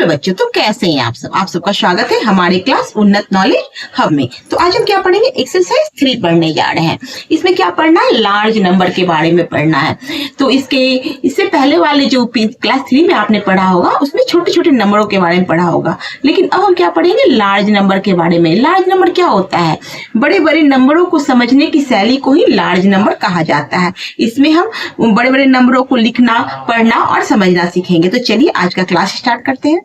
Hello बच्चों, तो कैसे हैं आप सब? आप सबका स्वागत है हमारे क्लास उन्नत नॉलेज हब में। तो आज हम क्या पढ़ेंगे? एक्सरसाइज 3 पढ़ने जा रहे हैं। इसमें क्या पढ़ना है? लार्ज नंबर के बारे में पढ़ना है। तो इससे पहले वाले जो क्लास 3 में आपने पढ़ा होगा उसमें छोटे छोटे नंबरों के बारे में पढ़ा होगा, लेकिन अब हम क्या पढ़ेंगे? लार्ज नंबर के बारे में। लार्ज नंबर क्या होता है? बड़े बड़े नंबरों को समझने की शैली को ही लार्ज नंबर कहा जाता है। इसमें हम बड़े बड़े नंबरों को लिखना, पढ़ना और समझना सीखेंगे। तो चलिए आज का क्लास स्टार्ट करते हैं।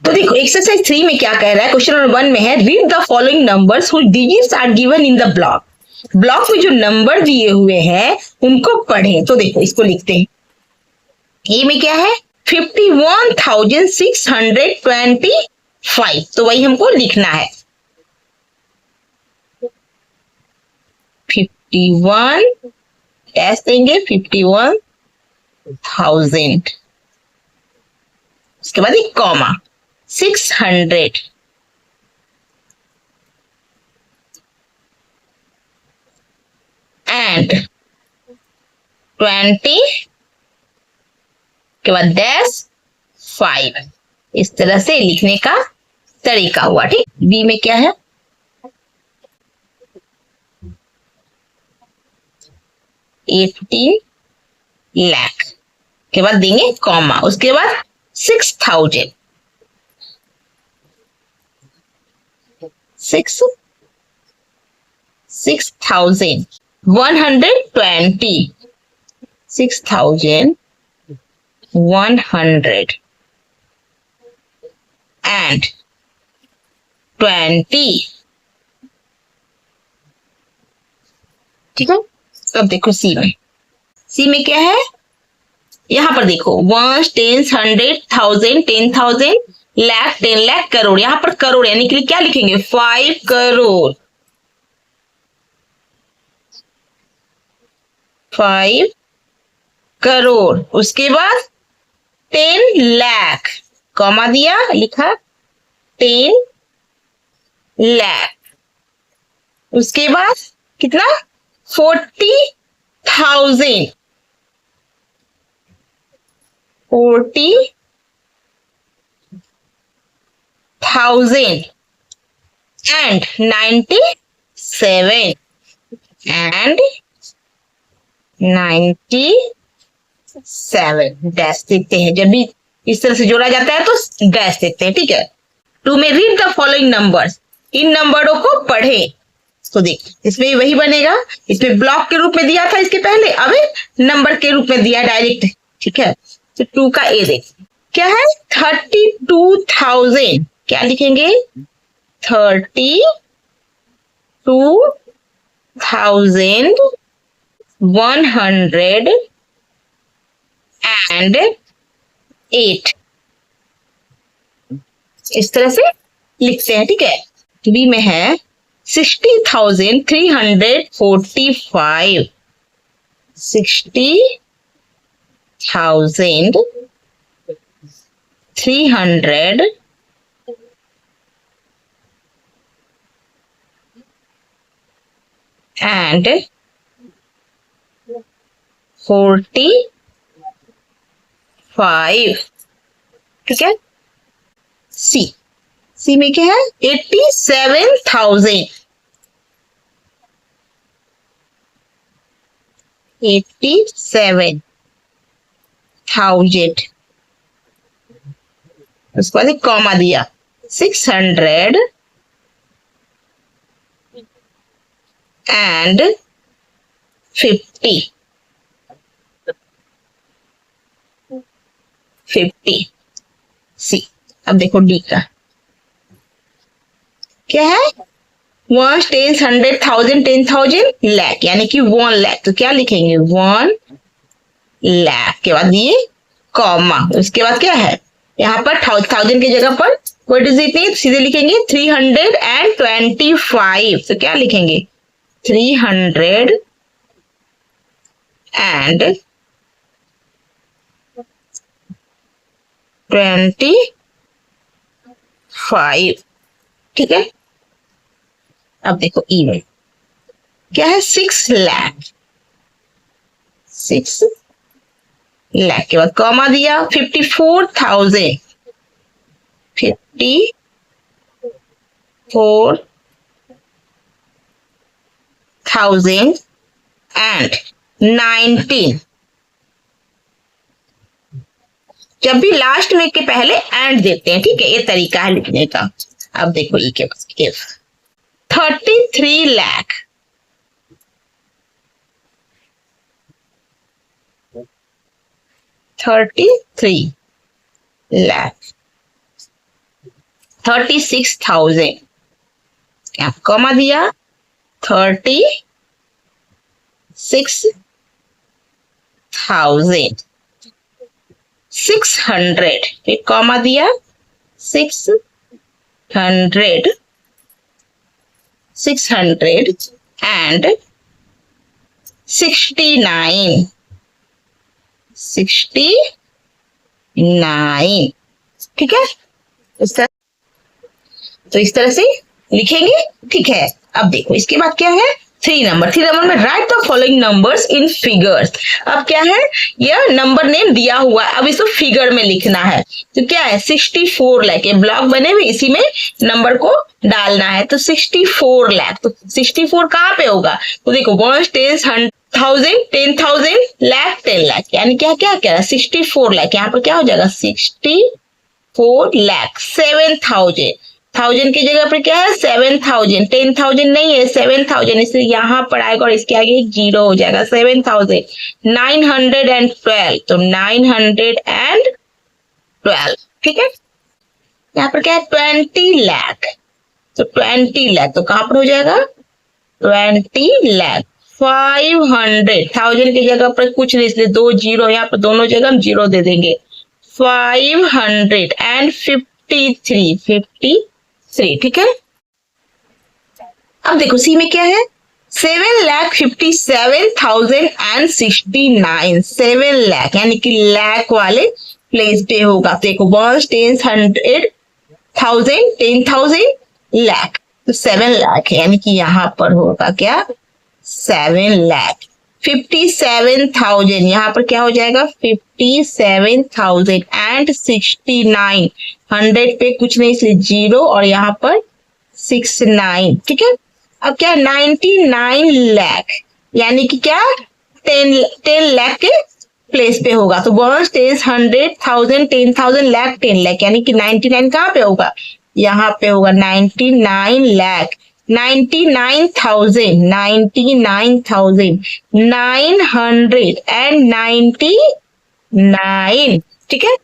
तो देखो एक्सरसाइज 3 में क्या कह रहा है? क्वेश्चन नंबर 1 में है read the following numbers which digits are given in the block. Block में जो नंबर दिए हुए हैं उनको पढ़ें। तो देखो इसको लिखते हैं। ए में क्या है? 51,625। तो वही हमको लिखना है। 51 डैश देंगे 51,000। उसके बाद एक कॉमा 600 एंड 20 के बाद डैश 5। इस तरह से लिखने का तरीका हुआ। ठीक। बी में क्या है? 18 लाख के बाद देंगे कॉमा, उसके बाद 6,000 6,120 6,100 and 20। ठीक है। अब देखो सी में क्या है? यहां पर देखो 1 10 100 1000 10,000 लाख 10 लाख करोड़। यहां पर करोड़ यानी कि क्या लिखेंगे? 5 करोड़। 5 करोड़। उसके बाद 10 लाख कॉमा दिया, लिखा 10 लाख। उसके बाद कितना? 40,000 40,000 and 97 and 97 डैश देते हैं। जब भी इस तरह से जोड़ा जाता है तो डैश देते हैं। ठीक है। 2 में रीड द फॉलोइंग नंबर्स। इन नंबरों को पढ़े। तो देख इसमें भी वही बनेगा। इसमें ब्लॉक के रूप में दिया था इसके पहले, अब नंबर के रूप में दिया डायरेक्ट। ठीक है। तो 2 का ए देख क्या है? 32,000। क्या लिखेंगे? 32,108। इस तरह से लिखते हैं। ठीक है। बी में है 60,345 60,300 and 45। ठीक है। सी में क्या है? 87,000 87,000। उसके बाद एक कॉमा दिया 600 and 50। सी। अब देखो डी का क्या है? 1 10 100 1000 10,000 लाख यानी कि 1 लाख। तो क्या लिखेंगे? 1 लाख के बाद ये कॉमा। उसके बाद क्या है? यहाँ पर 1000 की जगह पर कोई डिजिट नहीं, सीधे लिखेंगे 325। तो क्या लिखेंगे? 325। ठीक है। अब देखो ई में क्या है? 6 लाख। 6 लाख के बाद कॉमा दिया 54,000 54,019। जब भी लास्ट में के पहले एंड देते हैं, ठीक है, ये तरीका है लिखने का। अब देखो ये क्या, इफ 33 लाख 36,000, क्या कॉमा दिया, 36,600, फिर कॉमा दिया 600 एंड 69, ठीक है। तो इस तरह से लिखेंगे, ठीक है। अब देखो इसके बाद क्या है, 3 नंबर में right the following numbers in figures. अब क्या है, यह नंबर नेम दिया हुआ है, अब इसको फिगर में लिखना है। तो क्या है, 64 लाख, ये ब्लॉक बने हुए, इसी में नंबर को डालना है। तो 64 लाख, तो 64 कहाँ पे होगा, तो देखो 1 10 100 10,000 लाख 10 लाख, यानी क्या क्या क्या 64 लाख, यहाँ पर क्या हो जाएगा 64 लाख। 7,000, 1000 की जगह पर क्या है 7,000, 10,000 नहीं है 7,000, इसलिए यहाँ पर आएगा और इसके आगे एक 0 हो जाएगा। 7,000 912, तो 912, ठीक है। यहाँ पर क्या है 20 लाख, तो 20 लाख, तो कहाँ पर हो जाएगा 20 लाख। 500, 1000 की जगह पर कुछ नहीं, इसलिए 2 0, यहाँ पर दोनों जगह हम 0 दे देंगे। 553, ठीक है। अब देखो सी में क्या है, 7,57,069, 7 लाख, यानी कि लाख वाले प्लेस पे होगा। तो देखो 1 10 100 1000 10,000 लाख, तो 7 लाख, यानी कि यहाँ पर होगा क्या 7 लाख। 57,000, यहाँ पर क्या हो जाएगा 57,000 एंड 69, 100 पे कुछ नहीं इसलिए 0 और यहाँ पर 69, ठीक है। अब क्या 99 लाख, यानी कि क्या 10 लाख के प्लेस पे होगा। तो 1 10 100 1000 10,000 लाख 10 लाख, यानी कि 99 कहाँ पे होगा, यहाँ पे होगा 99 लाख। 99,999, ठीक है।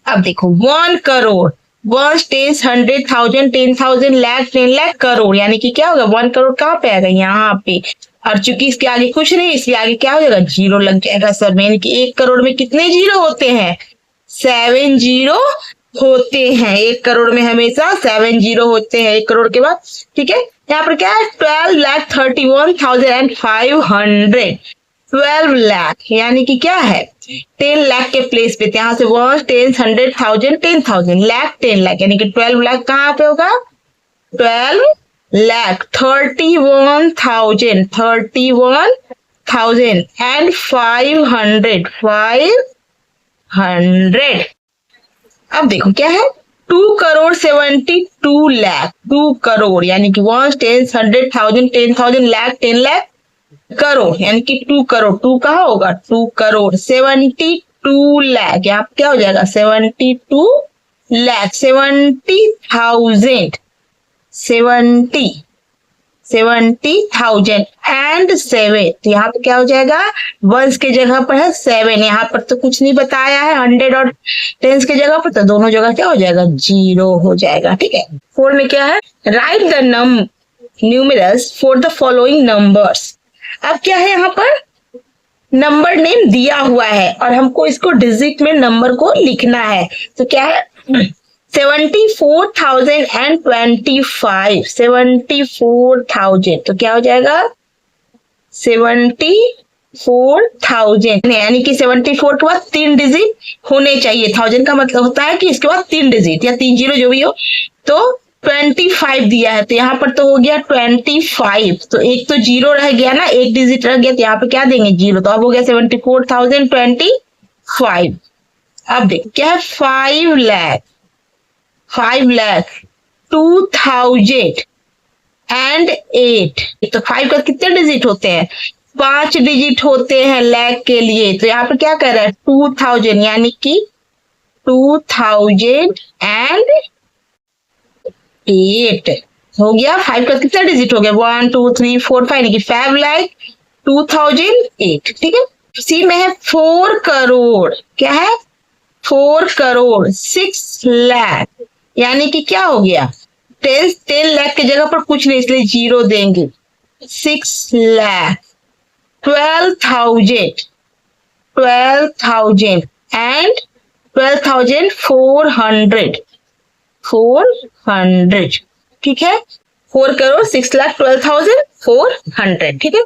अब देखो 1 करोड़, 1 10 100 1000 10,000 लाख 10 लाख करोड़, यानी कि क्या होगा 1 करोड़ कहाँ पे आएगा, यहाँ पे। और चूंकि इसके आगे कुछ नहीं, इसलिए आगे क्या हो जाएगा 0 लग जाएगा सर में। यानी कि 1 करोड़ में कितने 0 होते हैं, 7 0 होते हैं। 1 करोड़ में हमेशा 7 0 होते हैं 1 करोड़ के बाद, ठीक है। यहाँ पर क्या है 12,31,500, 12 लाख, यानी कि क्या है 10 लाख के प्लेस पे, यहाँ से 1 10 100 1000 10,000 लाख 10 लाख, यानी कि 12 लाख कहाँ पे होगा 12 लाख। 31,000 एंड 500। अब देखो क्या है 2 करोड़ 72 लाख, 2 करोड़, यानी कि 1 10 100 1000 10,000 लाख 10 लाख करोड़, यानी कि 2 करोड़। 2 कहाँ होगा 2 करोड़। 72 लाख, यहाँ पे क्या हो जाएगा 72 लाख। 70,000 एंड 7, तो यहाँ पे क्या हो जाएगा 1 के जगह पर है 7, यहाँ पर तो कुछ नहीं बताया है 100 और 10 के जगह पर, तो दोनों जगह क्या हो जाएगा 0 हो जाएगा, ठीक है। 4 में क्या है right the numerals for the following numbers. अब क्या है यहाँ पर नंबर नेम दिया हुआ है और हमको इसको डिजिट में नंबर को लिखना है। तो क्या है 74,025, 74,000, तो क्या हो जाएगा 74,000, यानी कि 74 के बाद 3 डिजिट होने चाहिए। 1000 का मतलब होता है कि इसके बाद 3 डिजिट या 3 0 जो भी हो। तो 25 दिया है, तो यहाँ पर तो हो गया 25, तो एक तो 0 रह गया ना, एक डिजिट रह गया, तो यहाँ पे क्या देंगे 0, तो अब हो गया 74,025। अब देखो क्या है 5 लाख, 5,02,008। तो 5 का कितने डिजिट होते हैं? 5 डिजिट होते हैं लाख के लिए। तो यहाँ पे क्या कर रहा है? 2000, यानी कि 2008 हो गया। 5 का कितना डिजिट हो गया? 1 2 3 4 5, यानी कि 5,02,008। ठीक है। सी में है 4 करोड़। क्या है? 4 करोड़ 6 लाख, यानी कि क्या हो गया? 10 लाख की जगह पर कुछ नहीं, इसलिए जीरो देंगे। 6 लाख 12,000 एंड 12,400। ठीक है। 4 करोड़ 6 लाख 12,400। ठीक है।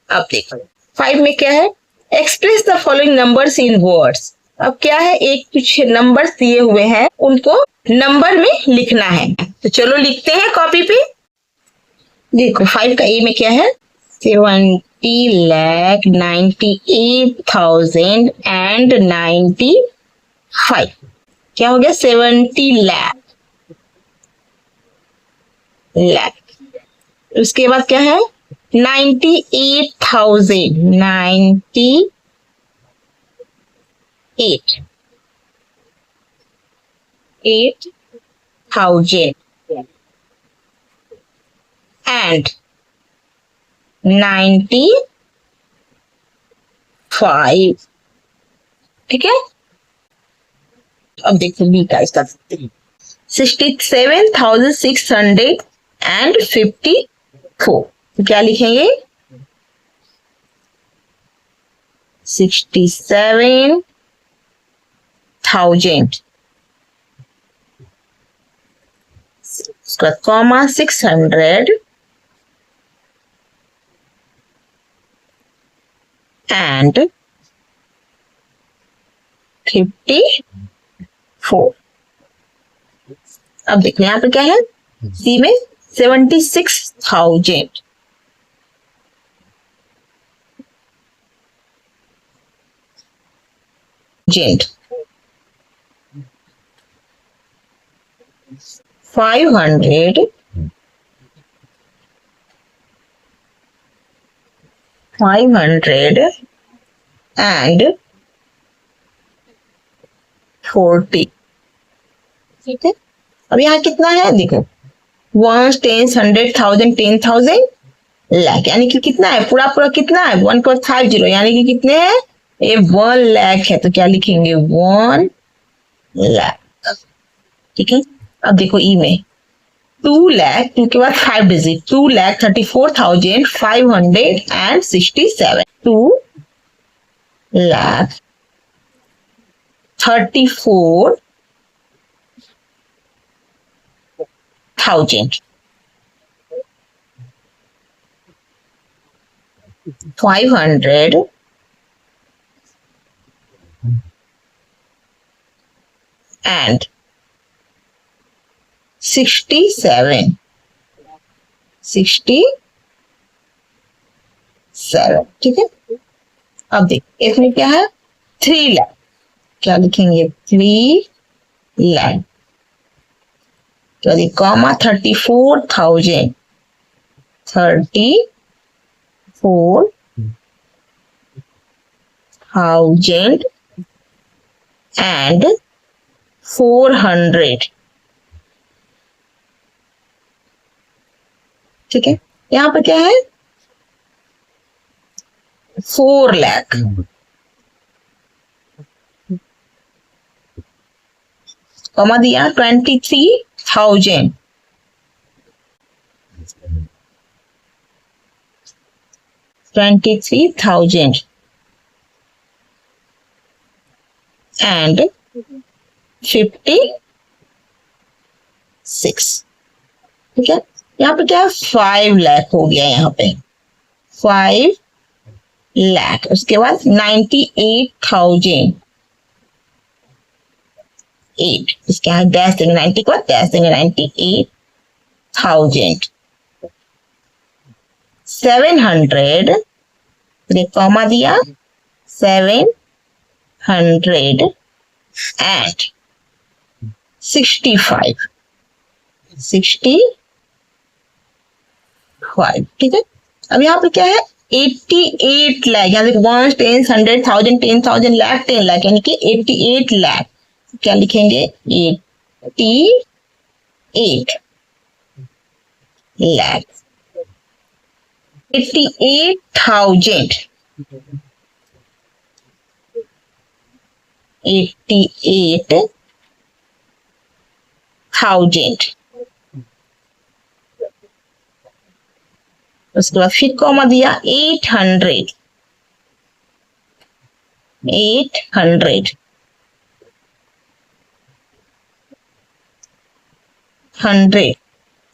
अब देखो 5 में क्या है? Express the following numbers in words. अब क्या है? एक कुछ नंबर्स दिए हुए हैं, उनको नंबर में लिखना है। तो चलो लिखते हैं कॉपी पे। देखो 5 का ए में क्या है? 70,98,095। क्या हो गया? 70 लाख। उसके बाद क्या है? 98,000 98,000 एंड 95। ठीक है। अब देखो बी का इसका 67,654। क्या लिखेंगे? 67,000 उसका कॉमा 600 एंड 54। अब देखो यहाँ पे क्या है? सी में 76,000 500 एंड 40। ठीक है। अब यहाँ कितना है? देखो 1 10 100 1000 10,000 लाख, यानी कि कितना है? पूरा पूरा कितना है? 1.50, यानी कि कितने हैं? ये 1 लाख है। तो क्या लिखेंगे? 1 लाख। ठीक है। अब देखो ई में 2 लाख, 2 के बाद 5 डिजिट, 2,34,567। 2,34,567 एंड 67। ठीक है। अब देख इसमें क्या है? 3 लाख। क्या लिखेंगे? 3 लाख। तो कॉमा 34,000 एंड 400। ठीक है। यहाँ पे क्या है? 4 लाख। कॉमा दिया 23,000 एंड 56। ठीक है। यहाँ पे क्या है? 5 लाख हो गया। यहाँ पे 5 लाख। उसके बाद 98,008। इसके यहाँ डैश देंगे, 90 को डैश देंगे, 98,000 700। कॉमा दिया 700 एंड 65। 65, ठीक है। अब यहाँ पे क्या है 88 लाख, यहाँ देखो 1 10 100 1000 10,000 लाख 10 लाख, यानी कि 88 लाख। क्या लिखेंगे 88 लाख 88,000 88,000। उसके बाद फिर कॉमा दिया 800 100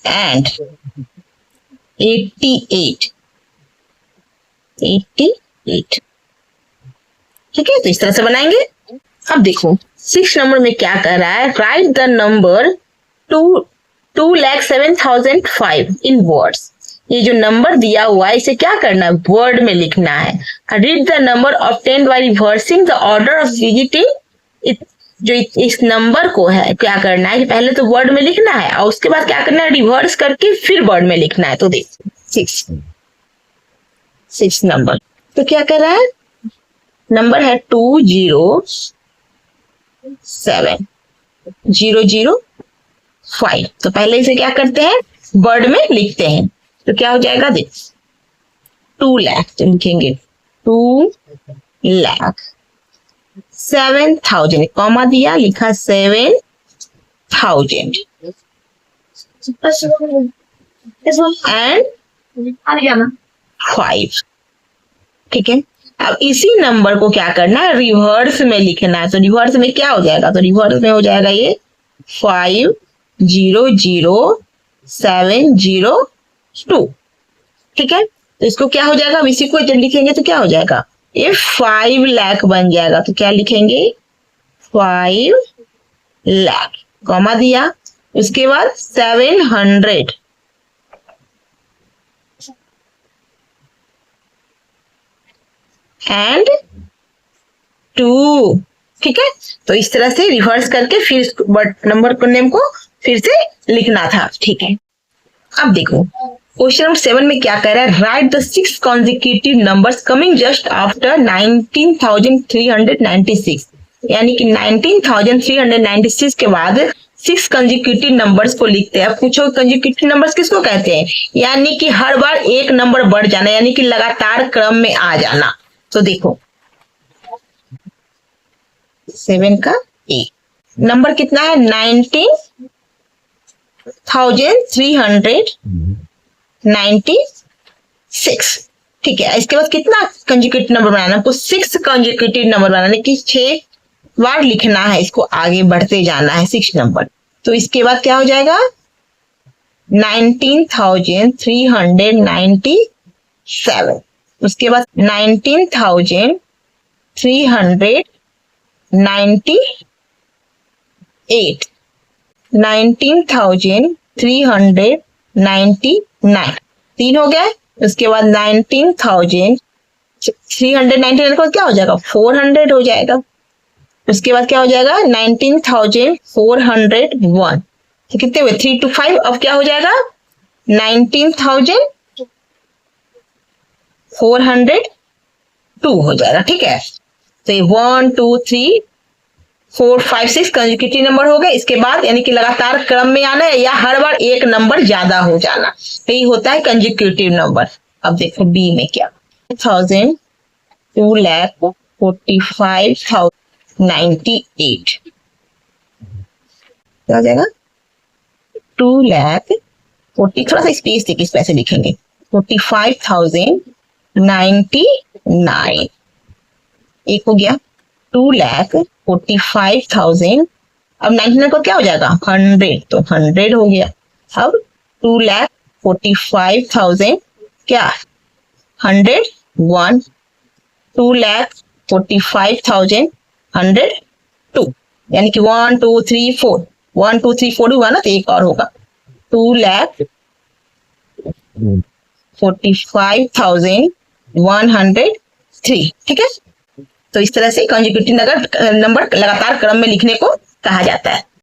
and 88, ठीक है। तो इस तरह से बनाएंगे। अब देखो 6 नंबर में क्या कर रहा है, right the number 2,07,005 in words. ये जो नंबर दिया हुआ है इसे क्या करना है, वर्ड में लिखना है। Read the number obtained by reversing the order of digiting. जो इस नंबर को है क्या करना है कि पहले तो वर्ड में लिखना है और उसके बाद क्या करना है, रिवर्स करके फिर वर्ड में लिखना है। तो देख 6 नंबर, तो क्या कर रहा है, नंबर है 207,005। तो पहले इसे क्या करते हैं, वर्ड में लिखते हैं। तो क्या हो जाएगा, देख 2 लाख, तो लिखेंगे 2,07,000, कॉमा दिया, लिखा 7,000 एंड 5, ठीक है। अब इसी नंबर को क्या करना है, रिवर्स में लिखना है। तो रिवर्स में क्या हो जाएगा, तो रिवर्स में हो जाएगा ये 5,0,7,0,2, ठीक है। तो इसको क्या हो जाएगा, अब इसी को जब लिखेंगे तो क्या हो जाएगा, ये 5 लाख बन जाएगा। तो क्या लिखेंगे 5 लाख, कॉमा दिया, उसके बाद 700 एंड 2, ठीक है। तो इस तरह से रिवर्स करके फिर नंबर को नेम को फिर से लिखना था, ठीक है। अब देखो क्वेश्चन नंबर 7 में क्या कह रहा है, right the 6 consecutive numbers coming just after 19,396, यानी कि 19,396 के बाद 6 कंजिक्यूटिव नंबर्स को लिखते हैं। अब पूछो कंजिक्यूटिव नंबर्स किसको कहते हैं, यानी कि हर बार एक नंबर बढ़ जाना, यानी कि लगातार क्रम में आ जाना। तो देखो 7 का ए नंबर कितना है, 19,396, ठीक है। इसके बाद कितना कंजिक्यूटिव नंबर बनाना, हमको 6 कंजिक्यूटिव नंबर बनाने की 6 बार लिखना है, इसको आगे बढ़ते जाना है 6 नंबर। तो इसके बाद क्या हो जाएगा 19,397, उसके बाद 19,398, 19,399, 3 हो गया। उसके बाद 19,399 को क्या हो जाएगा 400 हो जाएगा। उसके बाद क्या हो जाएगा 19,401, तो कितने हुए 3 to 5। अब क्या हो जाएगा 19,402 हो जाएगा, ठीक है। तो ये 1 2 3 4 5 6 कंसेक्यूटिव नंबर हो गए। इसके बाद यानी कि लगातार क्रम में आना है या हर बार एक नंबर ज्यादा हो जाना, तो ये होता है कंसेक्यूटिव नंबर। अब देखो बी में क्या 2,45,098 क्या हो जाएगा 2,40,000, थोड़ा सा स्पेस देके इस पैसे लिखेंगे 45,099, एक हो गया 2,45,000। अब 99 को क्या हो जाएगा 100, तो 100 हो गया। अब 2,45,000 क्या 101, 2,45,102, यानी कि 1 2 3 4 1 2 3 4 हुआ ना, तो एक और होगा 2,45,103, ठीक है। तो इस तरह से कंसेक्यूटिव नंबर लगातार क्रम में लिखने को कहा जाता है।